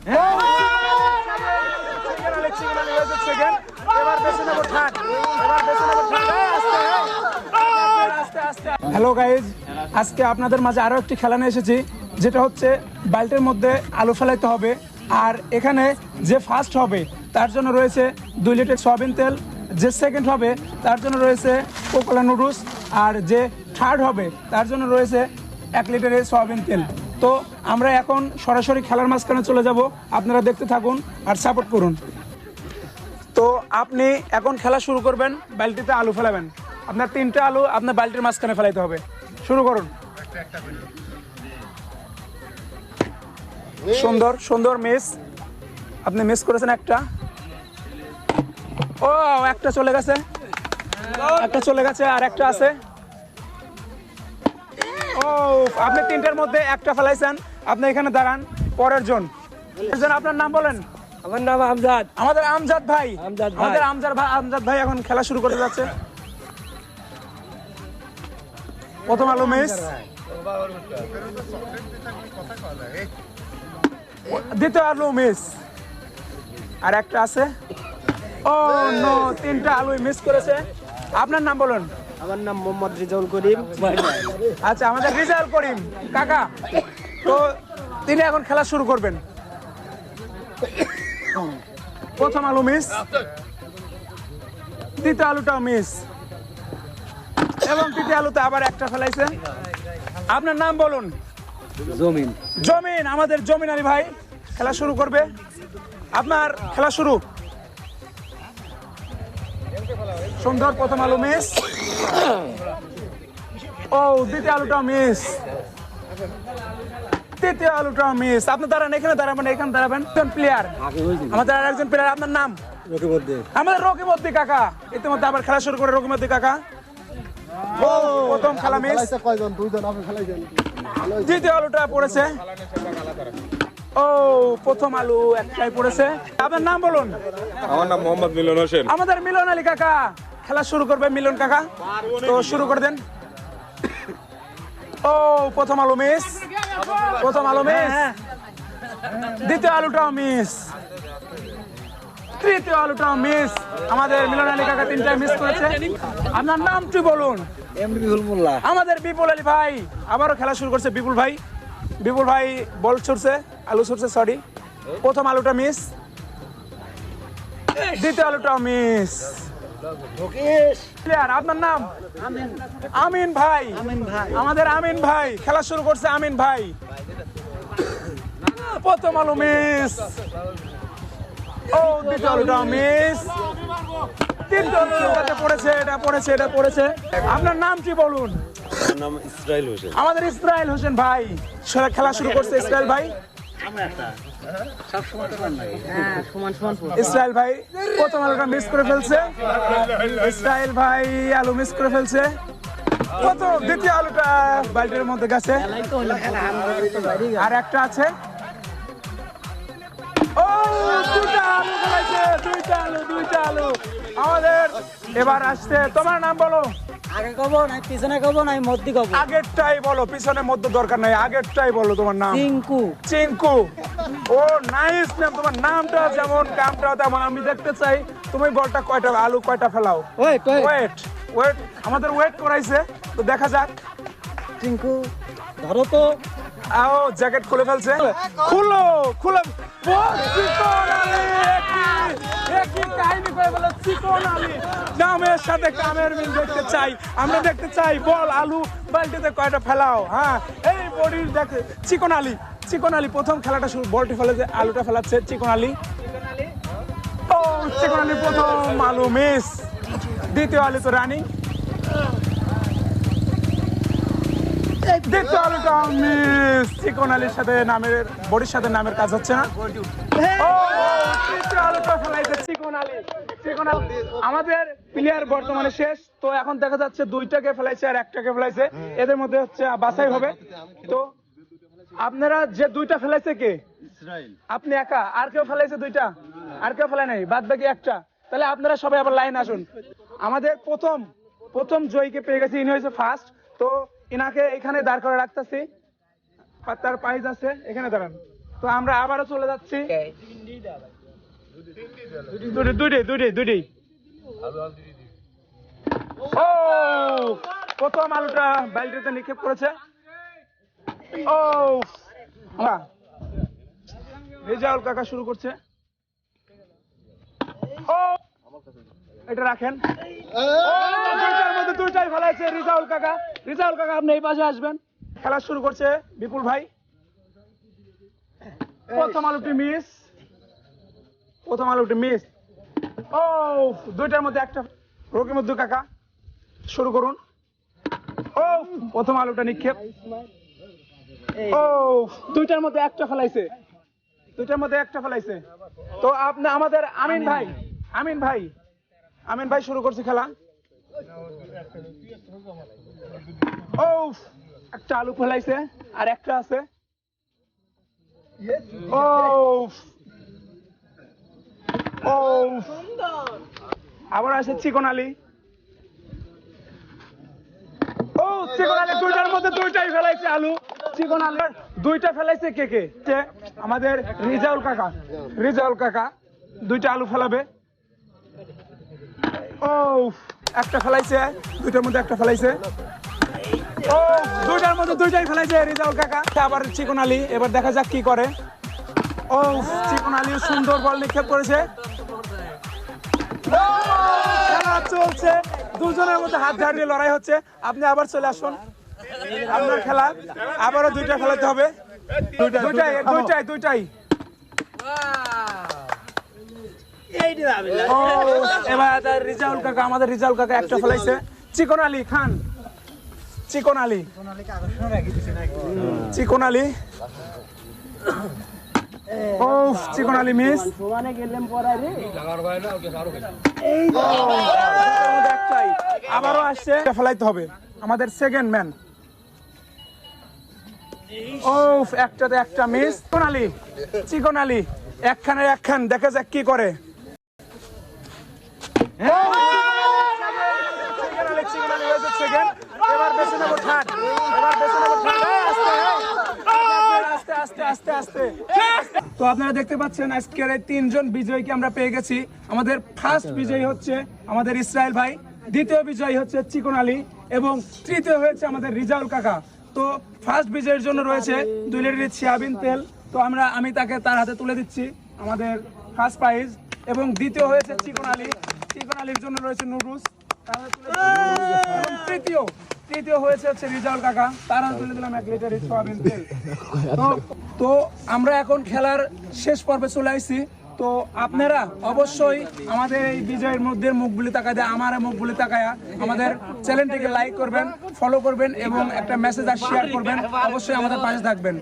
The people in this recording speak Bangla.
হ্যালো গাইজ, আজকে আপনাদের মাঝে আরো একটি খেলা নিয়ে এসেছি, যেটা হচ্ছে বাল্টির মধ্যে আলু ফেলাইতে হবে। আর এখানে যে ফার্স্ট হবে তার জন্য রয়েছে 2 লিটার সয়াবিন তেল, যে সেকেন্ড হবে তার জন্য রয়েছে কোকোলা নুডলস, আর যে থার্ড হবে তার জন্য রয়েছে 1 লিটারের সয়াবিন তেল। তো আমরা এখন সরাসরি খেলার মাঝখানে চলে যাব, আপনারা দেখতে থাকুন আর সাপোর্ট করুন। তো আপনি এখন খেলা শুরু করবেন, বালতিতে আলু ফেলাবেন। আপনার 3টে আলু আপনার বালতির মাঝখানে ফেলাইতে হবে। শুরু করুন। সুন্দর সুন্দর মিস, আপনি মিস করেছেন একটা। ও একটা চলে গেছে, একটা চলে গেছে, আর একটা আছে। ও আপনি 3টার মধ্যে একটা ফেলাইছেন। আপনি এখানে দাঁড়ান, পরের জন। আপনার নাম বলেন। আমার নাম আমজাদ। আমাদের আমজাদ ভাই, আমজাদ ভাই। আমাদের আমজাদ ভাই এখন খেলা শুরু করতে যাচ্ছে। প্রথম আলু মিস, দ্বিতীয় আলু মিস, আর একটা আছে। ও নো, 3টা আলু মিস করেছে। আপনার নাম বলুন। আমার নাম মোহাম্মদ রিজাউল করিম। আচ্ছা, আমাদের রিজাউল করিম কাকা। তো তিনি এখন খেলা শুরু করবেন। প্রথম আলু মিস, দ্বিতীয় আলুটাও মিস, এবং তৃতীয় আলুতে আবার একটা ফেলাইছে। আপনার নাম বলুন। জমিন। জমিন, আমাদের জমিন আলী ভাই খেলা শুরু করবে। আপনার খেলা শুরু। সুন্দর, প্রথম আলু মিস। ও দ্বিতীয় আলুটাও মিস, তৃতীয় আলুটাও মিস। আপনি দাঁড়ান, এখানে দাঁড়াবেন, এখানে দাঁড়াবেন। প্লেয়ার আমাদের আর একজন প্লেয়ার। আপনার নাম? আমাদের রকিমউদ্দিন কাকা। ইতিমধ্যে আবার খেলা শুরু করে রকিমউদ্দিন কাকা। ও প্রথম খেলা মিস, দ্বিতীয় আলুটা পড়েছে। ও প্রথম আলু একটাই পড়েছে। আপনার নাম বলুন। আমার নাম মোহাম্মদ মিলন হোসেন। আমাদের মিলন আলী কাকা খেলা শুরু করবে। মিলন কাকা, তো শুরু করে দেন। ও প্রথম আলু মিস, প্রথম আলু মিস, দ্বিতীয় আলুটাও মিস, তৃতীয় আলুটাও মিস। আমাদের মিলন আলী কাকা 3টাই মিস করেছে। আপনার নামটি বলুন। আমাদের বিপুল আলী ভাই আবারও খেলা শুরু করছে। বিপুল ভাই, বিপুল ভাই বল ছুটছে, আলু ছুটছে, সরি। প্রথম আলুটা মিস, দ্বিতীয় আলুটাও মিস। আপনার নাম? আমিন ভাই। আমাদের আমিন ভাই খেলা শুরু করছে। আমিন ভাই প্রথম আলু মিস, ও দ্বিতীয় আলুটাও মিস, তৃতীয় আলুটা পড়েছে, এটা পড়েছে, এটা পড়েছে। আপনার নাম কি বলুন। নাম ইসরাইল হোসেন। আমাদের ইসরাইল হোসেন ভাই খেলা শুরু করছে। ইসরাইল ভাই, ইসরাইল ভাই প্রথম আলুটা মিস করে ফেলছে। ইসরাইল ভাই আলু মিস করে ফেলছে। প্রথম দ্বিতীয় আলুটা বালতির মধ্যে গেছে, আর একটা আছে। ও দুইটা আলু ফেলাইছে, দুইটা আলু। আমাদের এবার আসছে। তোমার নাম বলো। আগে কব না পিছনে কব না মধ্যে কব? আগেরটাই বলো, পিছনে মধ্যে দরকার নাই, আগেরটাই বলো। তোমার নাম? চিঙ্কু। চিঙ্কু, ও নাইস নাম। তোমার নামটা যেমন কামটা তেমন। আমি দেখতে চাই তুমি বলটা কয়টা আলু কয়টা ফেলাও। ওয়েট ওয়েট ওয়েট, আমাদের ওয়েট করাইছে, তো দেখা যাক। চিঙ্কু ধরো তো। আও জ্যাকেট খুলে ফেলছে। খুলো খুলো। চিকন আলী, একই কাহিনী করে বলে চিকন আলী। নামের সাথে কামের মিল দেখতে চাই, আমরা দেখতে চাই। বল আলু বালতিতে কয়টা ফেলাও। হ্যাঁ, এই বডির দেখে চিকন আলী। চিকন আলী প্রথম খেলাটা শুরু, বলটি ফেলেছে, আলুটা ফেলাচ্ছে চিকন আলী। ও চিকন আলী প্রথম আলু মিস, দ্বিতীয় আলু তো রানিং, দ্বিতীয় আলুটা মিস। চিকন আলীর সাথে নামের বডির সাথে নামের কাজ হচ্ছে না। ও তৃতীয় আলুটা ফেলাইছে চিকন আলী। চিকন আলী আমাদের প্লেয়ার বর্তমানে শেষ। তো এখন দেখা যাচ্ছে 2টাকে ফেলাইছে আর 1টাকে ফেলাইছে। এদের মধ্যে হচ্ছে বাছাই হবে। তো আপনারা যে 2টা ফেলাইছে কে? আপনি একা? আর কেউ ফেলাইছে 2টা? আর কেউ ফেলাই নাই, বাদ বাকি 1টা। তাহলে আপনারা সবাই আবার লাইন আসুন। আমাদের প্রথম জয়ীকে পেয়ে গেছি, ইনি হয়েছে ফার্স্ট। তো ইনাকে এখানে দাঁড় করে রাখতেছি, তার প্রাইজ আছে, এখানে দাঁড়ান। তো আমরা আবারও চলে যাচ্ছি দুটি ও প্রথম আলুটা বালতিতে নিক্ষেপ করেছে। ও রেজাউল কাকা শুরু করছে। ও এটা রাখেন। দুইটার মধ্যে দুইটাই ফেলাইছে রেজাউল কাকা। রেজাউল কাকা আপনি এই পাশে আসবেন। খেলা শুরু করছে বিপুল ভাই। প্রথম আলুটি মিস। ও দুইটার মধ্যে একটা। রকিমুদ্দু কাকা শুরু করুন। ও প্রথম আলুটা নিক্ষেপ। ও দুইটার মধ্যে একটা ফেলাইছে। তো আপনি আমাদের আমিন ভাই শুরু করছে খেলা। ও একটা আলু ফেলাইছে আর একটা আছে। ও আবার আছে চিকন আলী। ও চিকন আলী দুইটার মধ্যে দুইটাই ফেলাইছে আলু। চিকন আলুর দুইটা ফেলাইছে কে আমাদের রেজাউল কাকা দুইটা আলু ফেলাবে। ও একটা ফেলাইছে। দুইটার মধ্যে একটা ফেলাইছে। ও দুইটার মধ্যে দুইটাই ফেলাইছে রেজাউল কাকা। আবার চিকন আলী, এবার দেখা যাক কি করে। ও চিকন আলী সুন্দর বল নিক্ষেপ করেছে। খেলা চলছে, দুজনের মধ্যে হাত ঝাড়িয়ে লড়াই হচ্ছে। আপনি আবার চলে আসুন, আপনার খেলা। আবারও দুইটা ফেলাতে হবে। দুইটাই এবার আমাদের রেজাউল কাকা একটা ফেলাইছে। চিকন আলী ও চিকন আলী মিস। আবারও আসছে, ফেলাইতে হবে আমাদের সেকেন্ড ম্যান। ও একটাতে একটা মিস। চিকন আলী একখান দেখা যাক কি করে। এবার বেছে নেবো থার্ড। আস্তে। তো আপনারা দেখতে পাচ্ছেন আজকের এই তিনজন বিজয়ীকে আমরা পেয়ে গেছি। আমাদের ফার্স্ট বিজয়ী হচ্ছে আমাদের ইসরায়েল ভাই, দ্বিতীয় বিজয়ী হচ্ছে চিকন আলী এবং তৃতীয় হয়েছে আমাদের রেজাউল কাকা। তো ফার্স্ট বিজয়ের জন্য রয়েছে 2 লিটারের সয়াবিন তেল। তো আমি তার হাতে তুলে দিচ্ছি আমাদের ফার্স্ট প্রাইজ। এবং দ্বিতীয় হয়েছে চিকন আলীর জন্য রয়েছে নুডলস। এবং তৃতীয় হয়েছে রেজাউল কাকা, তার হাতে তুলে দিলাম 1 লিটারের সয়াবিন তেল। তো আমরা এখন খেলার শেষ পর্বে চলে আসছি। তো আপনারা অবশ্যই আমাদের এই বিজয়ের মধ্যে মুখগুলি তাকায় আমার মুখগুলি তাকায়া আমাদের চ্যানেলটিকে লাইক করবেন, ফলো করবেন এবং একটা মেসেজ আর শেয়ার করবেন। অবশ্যই আমাদের পাশে থাকবেন।